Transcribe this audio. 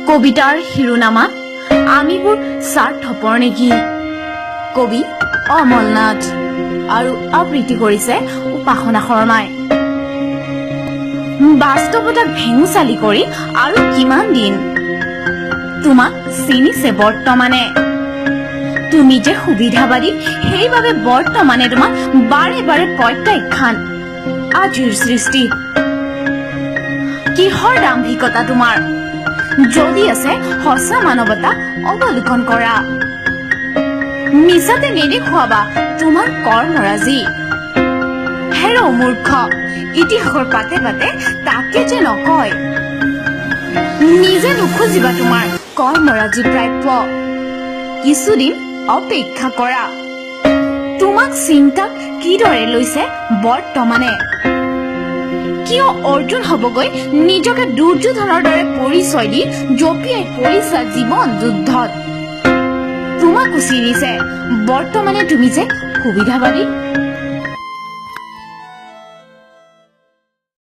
কবিতাৰ শিৰোনামাত আমিবোৰ স্বাৰ্থপৰ নেকি? কবি অমলনাথ আৰু আবৃত্তি কৰিছে উপাসনা শৰ্মাই। বাস্তৱতাক ভেঙুচালি কৰি আৰু কিমান দিন তোমাক চিনিছে বৰ্তমানে। তুমি যে সুবিধাবাদী, সেইবাবে বৰ্তমানে তোমাক বাৰে বাৰে প্ৰত্যাখ্যান। আজিৰ সৃষ্টি কিহৰ দাম্ভিকতা তোমাৰ? যদি আছে সঁচা মানৱতা অৱলোকন কৰা। মিছাতে নেদেখুৱাবা তোমাৰ কৰ্মৰাজি। হেৰ মূৰ্খ, ইতিহাসৰ পাতে পাতে তাকে যে নকয়। নিজে নুখুজিবা তোমাৰ কৰ্মৰাজি প্ৰাপ্য। কিছুদিন অপেক্ষা কৰা। তোমাক চিন্তাক কিদৰে লৈছে বৰ্তমানে। কিয় অৰ্জুন হবগৈ নিজকে দুৰ্যোধনৰ দৰে পৰিচয় দি জঁপিয়াই পৰিছা জীৱন যুদ্ধত। তোমাকো চিনিছে বৰ্তমানে তুমি যে সুবিধাবাদী।